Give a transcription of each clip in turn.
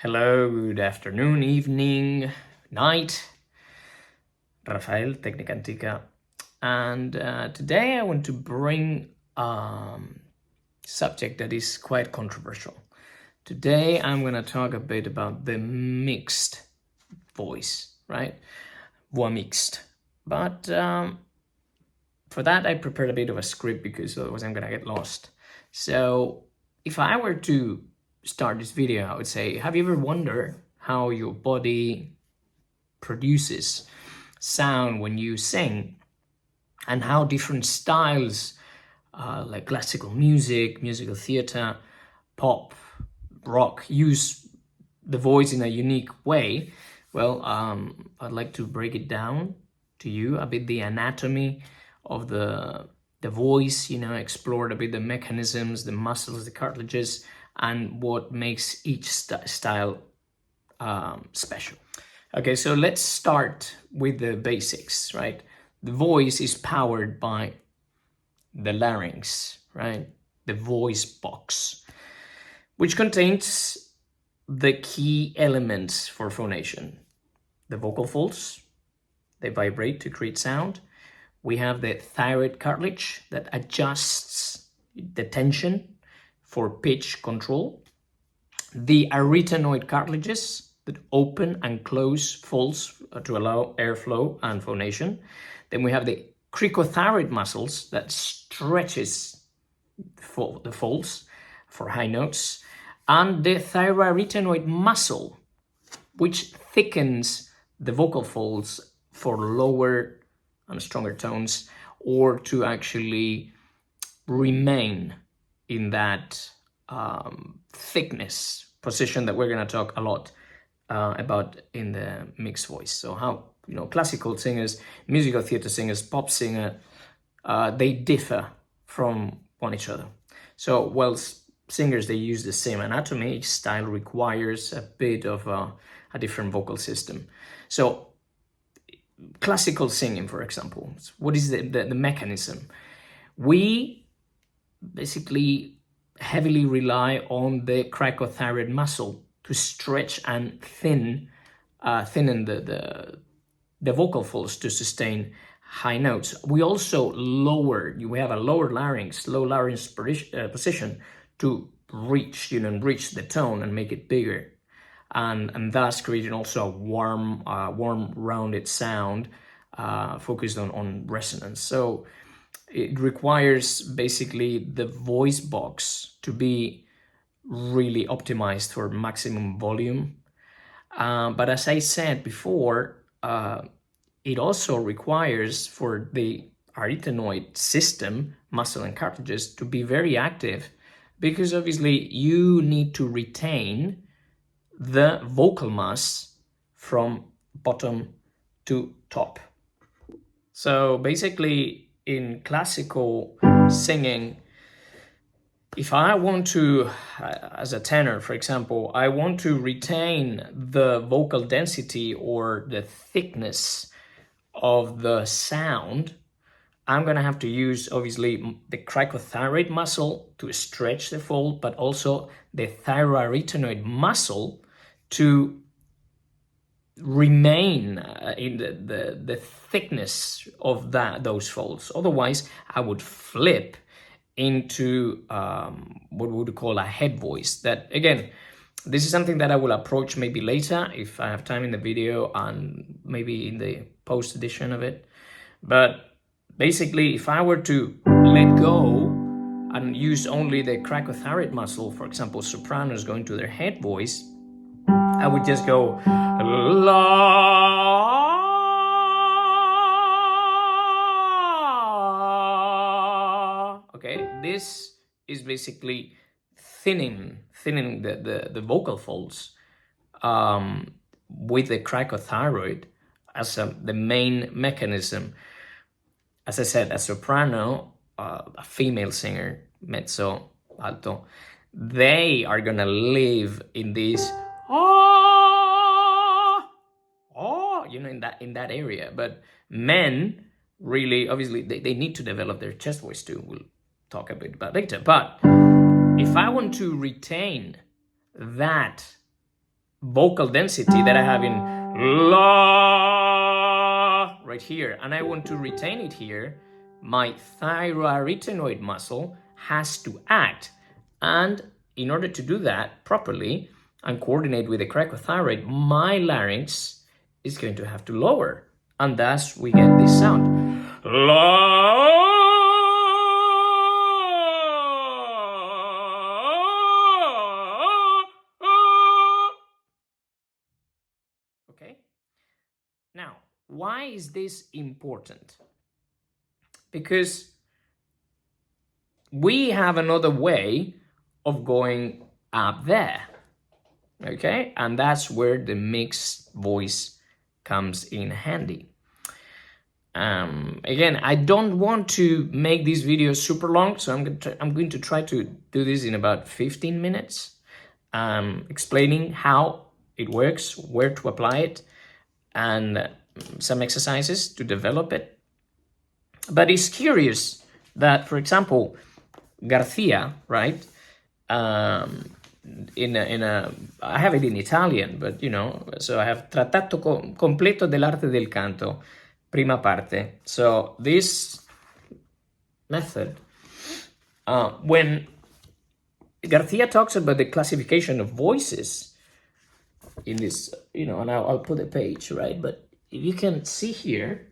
Hello, good afternoon, evening, night. Rafael, Técnica Antica. And today I want to bring a subject that is quite controversial. Today I'm going to talk a bit about the mixed voice, right? Voix mixte. But for that I prepared a bit of a script because otherwise I'm going to get lost. So if I were to start this video, I would say, have you ever wondered how your body produces sound when you sing, and how different styles like classical music, musical theater, pop, rock use the voice in a unique way? Well, I'd like to break it down to you a bit, the anatomy of the voice, explore a bit the mechanisms, the muscles, the cartilages, and what makes each style special. Okay, so let's start with the basics, right? The voice is powered by the larynx, right? The voice box, which contains the key elements for phonation. The vocal folds, they vibrate to create sound. We have the thyroid cartilage that adjusts the tension for pitch control. The arytenoid cartilages that open and close folds to allow airflow and phonation. Then we have the cricothyroid muscles that stretches the folds for high notes, and the thyroarytenoid muscle, which thickens the vocal folds for lower and stronger tones, or to actually remain in that thickness position that we're going to talk a lot about in the mixed voice. So how, classical singers, musical theater singers, pop singer, they differ from one each other. So while singers, they use the same anatomy, each style requires a bit of a different vocal system. So classical singing, for example, what is the mechanism? We basically heavily rely on the cricothyroid muscle to stretch and thin the vocal folds to sustain high notes. We also we have a lower larynx, low larynx position to reach the tone and make it bigger, and thus creating also a warm rounded sound focused on resonance. So it requires basically the voice box to be really optimized for maximum volume. But as I said before, it also requires for the arytenoid system, muscle and cartilages, to be very active, because obviously you need to retain the vocal mass from bottom to top. So basically, in classical singing, if I want to, as a tenor, for example, I want to retain the vocal density or the thickness of the sound, I'm going to have to use, obviously, the cricothyroid muscle to stretch the fold, but also the thyroarytenoid muscle to remain in the thickness of those folds. Otherwise, I would flip into what we would call a head voice. That, again, this is something that I will approach maybe later if I have time in the video and maybe in the post edition of it. But basically, if I were to let go and use only the cricothyroid muscle, for example, sopranos going to their head voice, I would just go la. Okay, this is basically thinning the vocal folds with the cricothyroid as the main mechanism. As I said, a soprano, a female singer, mezzo, alto, they are gonna live in this in that area. But men really, obviously, they need to develop their chest voice too. We'll talk a bit about later. But if I want to retain that vocal density that I have in la right here, and I want to retain it here, my thyroarytenoid muscle has to act. And in order to do that properly and coordinate with the cricothyroid, my larynx is going to have to lower. And thus we get this sound. La. Okay? Now, why is this important? Because we have another way of going up there, okay? And that's where the mixed voice comes in handy. Again, I don't want to make these videos super long, so I'm going to try to do this in about 15 minutes, explaining how it works, where to apply it, and some exercises to develop it. But it's curious that, for example, Garcia, right? I have it in Italian, but you know, so I have Trattato completo dell'arte del canto, prima parte. So this method, when Garcia talks about the classification of voices in this, you know, and I'll put a page, right? But if you can see here,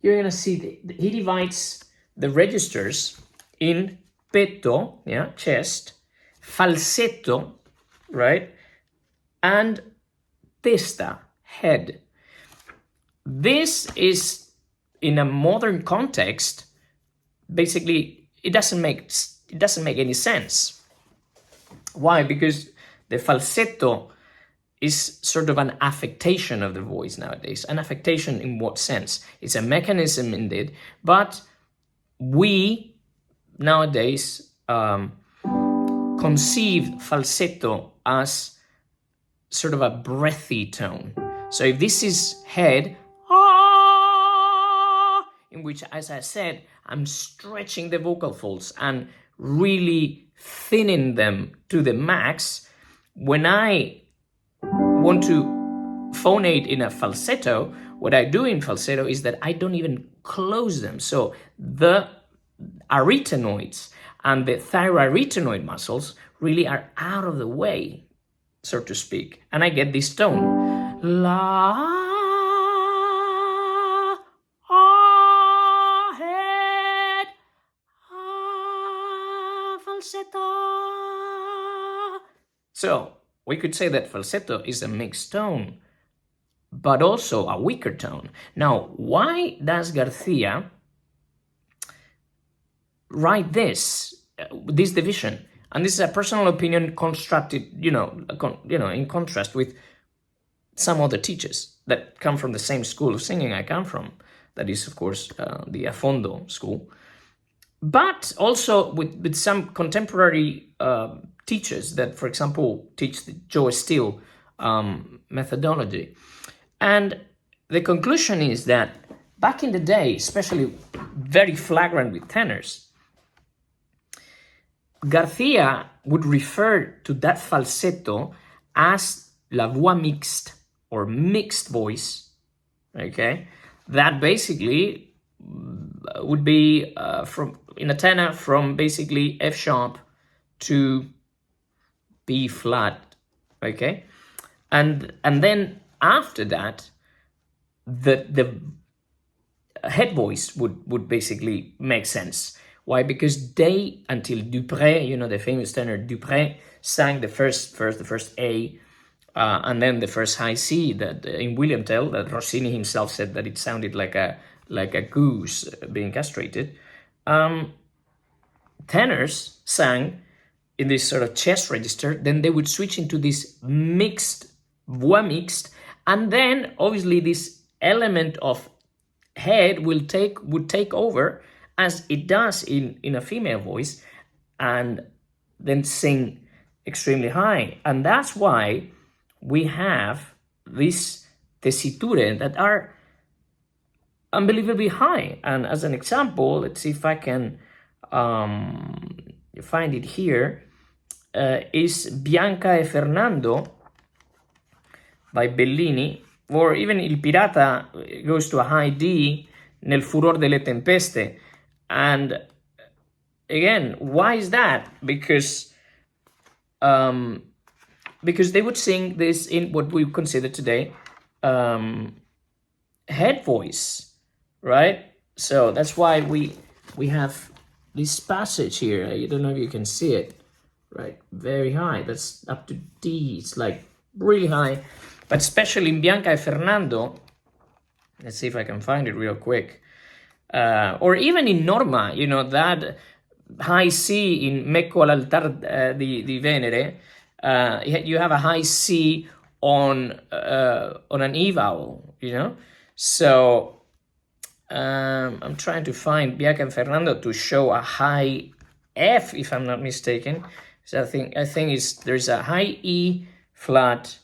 you're gonna see he divides the registers in petto, yeah, chest, falsetto, right, and testa, head. This is, in a modern context, basically it doesn't make any sense. Why? Because the falsetto is sort of an affectation of the voice nowadays. An affectation in what sense? It's a mechanism indeed, but we nowadays conceive falsetto as sort of a breathy tone. So if this is head, in which, as I said, I'm stretching the vocal folds and really thinning them to the max, when I want to phonate in a falsetto, what I do in falsetto is that I don't even close them. So the arytenoids and the thyroarytenoid muscles really are out of the way, so to speak. And I get this tone. La, head, falsetto. So we could say that falsetto is a mixed tone, but also a weaker tone. Now, why does Garcia write this division? And this is a personal opinion constructed, in contrast with some other teachers that come from the same school of singing I come from. That is, of course, the Afondo school. But also with some contemporary teachers that, for example, teach the Joe Steele methodology. And the conclusion is that back in the day, especially very flagrant with tenors, Garcia would refer to that falsetto as la voix mixte, or mixed voice, okay? That basically would be in a tenor from basically F sharp to B flat, okay? And then after that, the head voice would basically make sense. Why? Because they, until Dupré, the famous tenor Dupré, sang the first A, and then the first high C that in William Tell, that Rossini himself said that it sounded like a goose being castrated. Tenors sang in this sort of chest register, then they would switch into this mixed, voix mixed, and then obviously this element of head would take over, as it does in a female voice, and then sing extremely high. And that's why we have these tessiture that are unbelievably high. And as an example, let's see if I can find it here, is Bianca e Fernando, by Bellini, or even Il Pirata goes to a high D nel furor delle tempeste. And again, why is that? Because they would sing this in what we consider today head voice, right? So that's why we have this passage here. I don't know if you can see it, right? Very high. That's up to D. It's like really high. But especially in Bianca e Fernando, let's see if I can find it real quick. Or even in Norma, you know, that high C in Mecco all'altar di Venere, you have a high C on an E vowel, you know? So I'm trying to find Bianca and Fernando to show a high F, if I'm not mistaken. So I think there's a high E flat,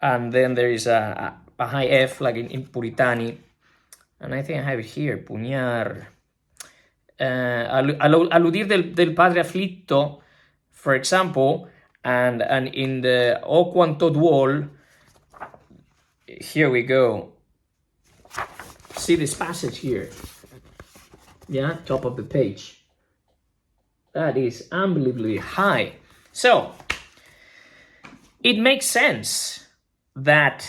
and then there is a high F, like in Puritani. And I think I have it here, puñar. Aludir del padre afflitto, for example, and in the O quanto duol, here we go. See this passage here? Yeah, top of the page. That is unbelievably high. So, it makes sense that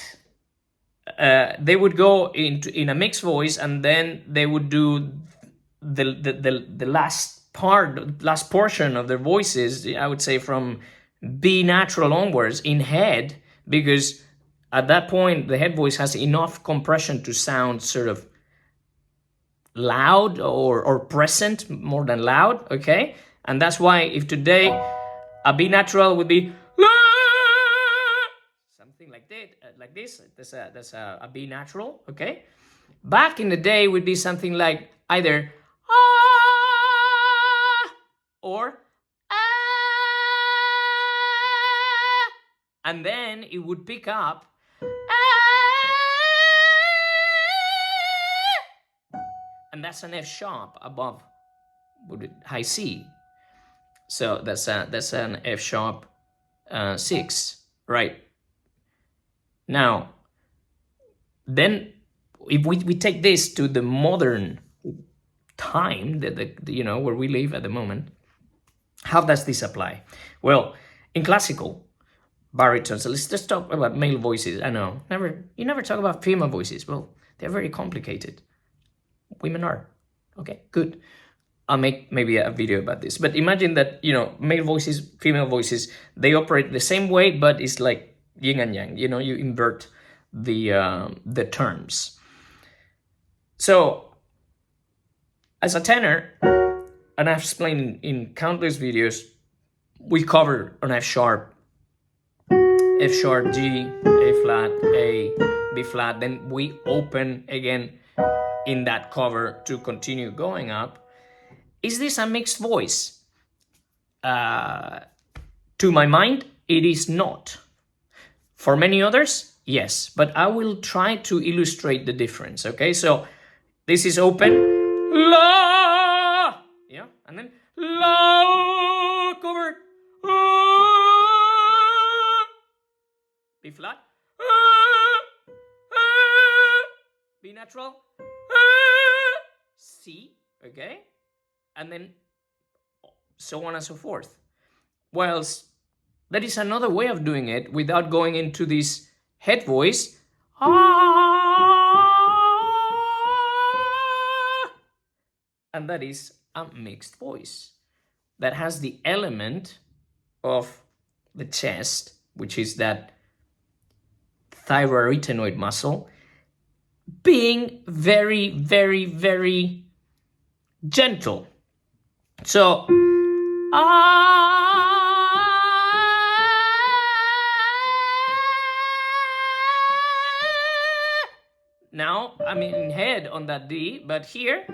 they would go in a mixed voice, and then they would do the last portion of their voices, I would say from B natural onwards, in head, because at that point the head voice has enough compression to sound sort of loud or present more than loud, okay? And that's why if today a B natural would be something like this, that's a B natural, okay? Back in the day would be something like either or and then it would pick up and that's an F sharp above high C. So that's an F sharp 6, right? Now, then if we take this to the modern time, you know, where we live at the moment, how does this apply? Well, in classical baritones, let's just talk about male voices. I know, you never talk about female voices. Well, they're very complicated. Women are. Okay, good. I'll make maybe a video about this. But imagine that, you know, male voices, female voices, they operate the same way, but it's like yin and yang. You know, you invert the terms. So, as a tenor, and I've explained in countless videos, we cover an F sharp, G, A flat, A, B flat. Then we open again in that cover to continue going up. Is this a mixed voice? To my mind, it is not. For many others, yes. But I will try to illustrate the difference, okay? So this is open, la, yeah, and then la, covered, B flat, B natural, C, okay? And then so on and so forth. Whilst that is another way of doing it without going into this head voice. And that is a mixed voice that has the element of the chest, which is that thyroarytenoid muscle, being very, very, very gentle. So, now I'm in head on that D, but here,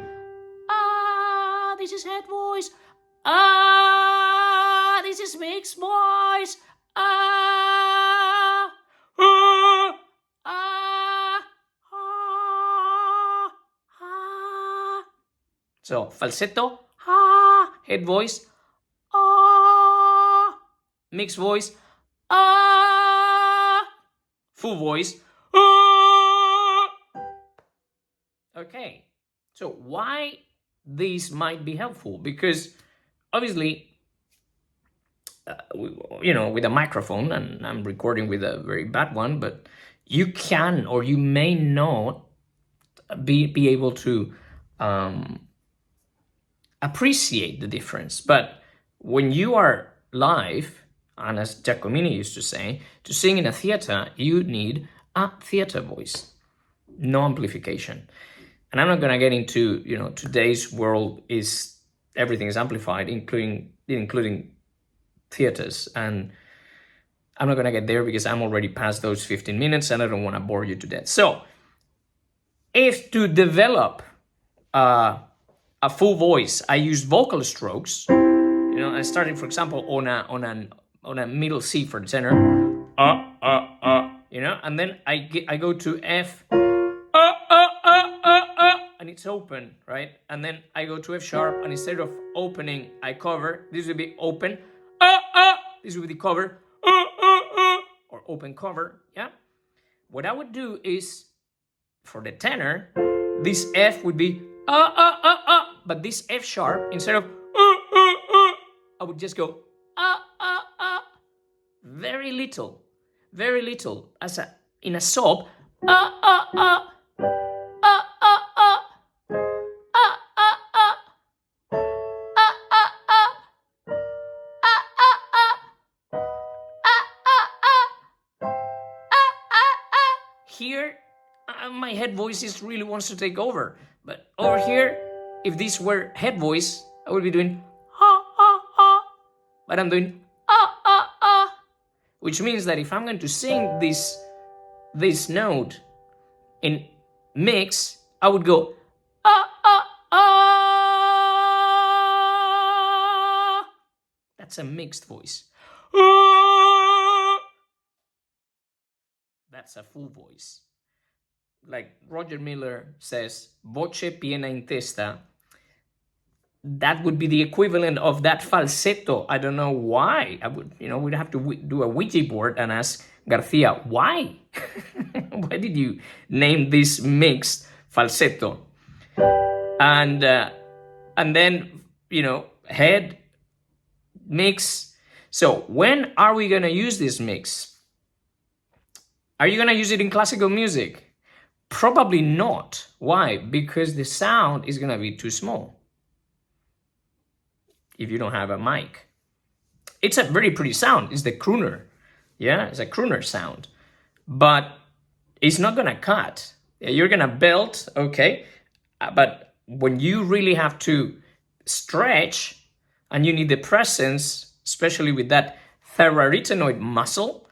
this is head voice. This is mixed voice. So falsetto, head voice, mixed voice, full voice. Okay, so why these might be helpful? Because obviously, with a microphone, and I'm recording with a very bad one, but you can or you may not be able to appreciate the difference. But when you are live, and as Giacomini used to say, to sing in a theater, you need a theater voice, no amplification. And I'm not going to get into, today's world is everything is amplified, including theaters. And I'm not going to get there because I'm already past those 15 minutes and I don't want to bore you to death. So if to develop a full voice, I use vocal strokes, I started, for example, on a middle C for the tenor, and then I go to F, and it's open, right? And then I go to F sharp, and instead of opening, I cover. This will be open, this will be the cover, or open cover, yeah? What I would do is, for the tenor, this F would be, but this F sharp, instead of, I would just go, very little, in a sob, Here, my head voice really wants to take over. But over here, if this were head voice, I would be doing but I'm doing which means that if I'm going to sing this note in mix, I would go That's a mixed voice. That's a full voice. Like Roger Miller says, voce piena in testa. That would be the equivalent of that falsetto. I don't know why. We'd have to do a Ouija board and ask Garcia, why? Why did you name this mixed falsetto? And then, head, mix. So when are we going to use this mix? Are you going to use it in classical music? Probably not. Why? Because the sound is going to be too small if you don't have a mic. It's a very pretty sound. It's the crooner. Yeah, it's a crooner sound. But it's not going to cut. You're going to belt, okay. But when you really have to stretch and you need the presence, especially with that thyroarytenoid muscle,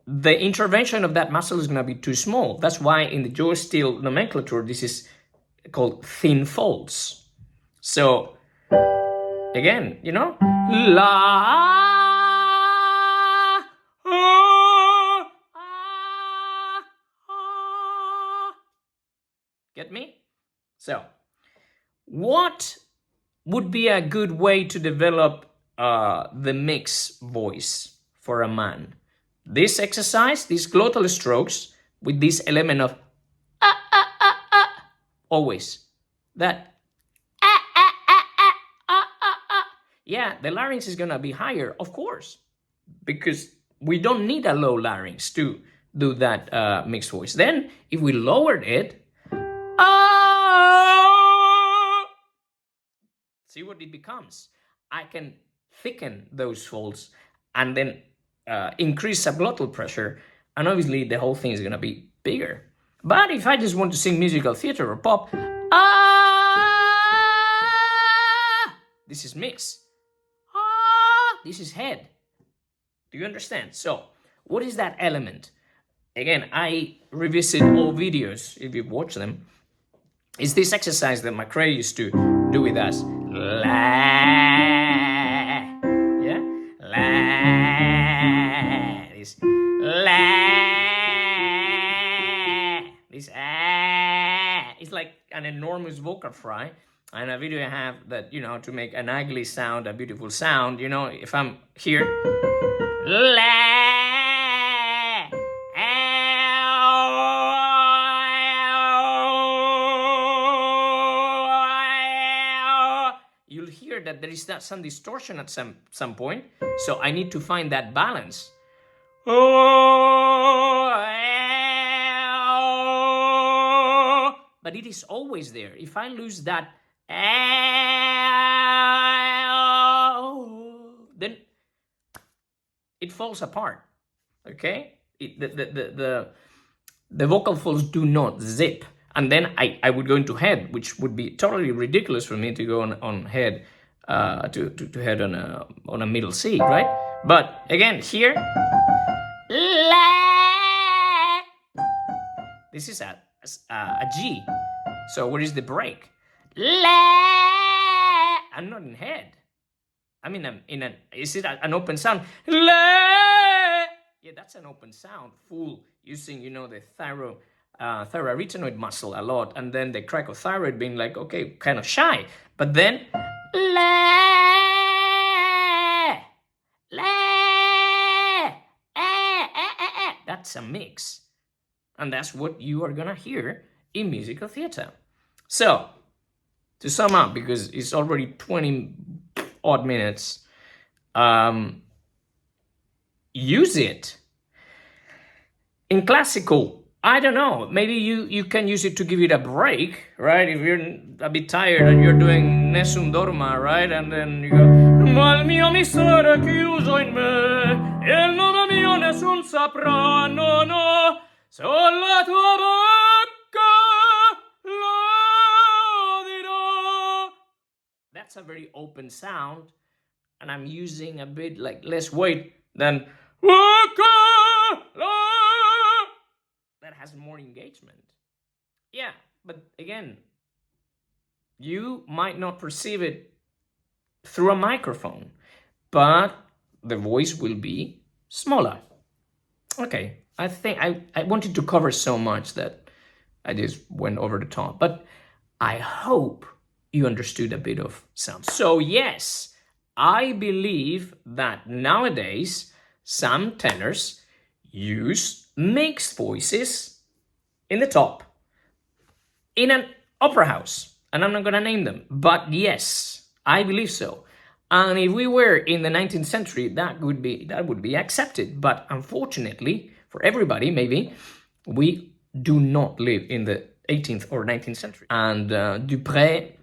the intervention of that muscle is going to be too small. That's why in the jaw steel nomenclature, this is called thin folds. So again, la, get me? So what would be a good way to develop the mix voice for a man? This exercise, these glottal strokes with this element of always. That yeah, the larynx is gonna be higher, of course, because we don't need a low larynx to do that mixed voice. Then, if we lowered it, see what it becomes. I can thicken those folds and then increase subglottal pressure, and obviously the whole thing is gonna be bigger. But if I just want to sing musical theater or pop, this is mix. This is head. Do you understand? So, what is that element? Again, I revisit all videos, if you've watched them. It's this exercise that McRae used to do with us. Yeah? This this it's like an enormous vocal fry. And a video I have that, to make an ugly sound a beautiful sound, if I'm here, hear that there is some distortion at some point. So I need to find that balance. But it is always there. If I lose that, then it falls apart. Okay? The vocal folds do not zip. And then I would go into head, which would be totally ridiculous for me to go on head, to head on a middle C, right? But again, here, this is a G. So where is the break? I'm not in head. I mean, is it an open sound? Yeah, that's an open sound, full, using, the thyroarytenoid muscle a lot, and then the cricothyroid being like, okay, kind of shy. But then, that's a mix. And that's what you are gonna hear in musical theater. So, to sum up, because it's already 20 odd minutes, use it. In classical, I don't know, maybe you can use it to give it a break, right? If you're a bit tired and you're doing Nessun Dorma, right? And then you go, ma il mio mistero è chiuso in me, e il nome mio nessun saprà, no, no, solo la tua bocca lo dirò. That's a very open sound, and I'm using a bit like less weight than that has more engagement. Yeah, but again, you might not perceive it through a microphone, but the voice will be smaller. Okay, I think I wanted to cover so much that I just went over the top, but I hope you understood a bit of sound. So yes, I believe that nowadays some tenors use mixed voices in the top in an opera house, and I'm not gonna name them, but yes, I believe so. And if we were in the 19th century, that would be accepted. But unfortunately, for everybody, maybe, we do not live in the 18th or 19th century. And Dupré,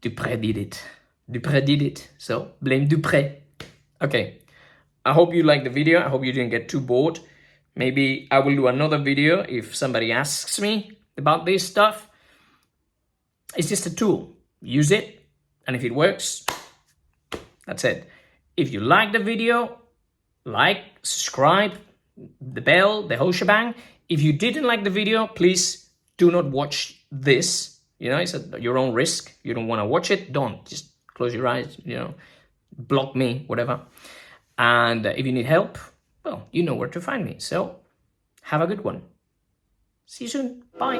Dupré did it. Dupré did it. So blame Dupré. Okay. I hope you liked the video. I hope you didn't get too bored. Maybe I will do another video if somebody asks me about this stuff. It's just a tool. Use it. And if it works, that's it. If you like the video, like, subscribe, the bell, the whole shebang. If you didn't like the video, please do not watch this. It's at your own risk. You don't want to watch it, don't. Just close your eyes, block me, whatever. And if you need help, well, you know where to find me. So, have a good one. See you soon. Bye.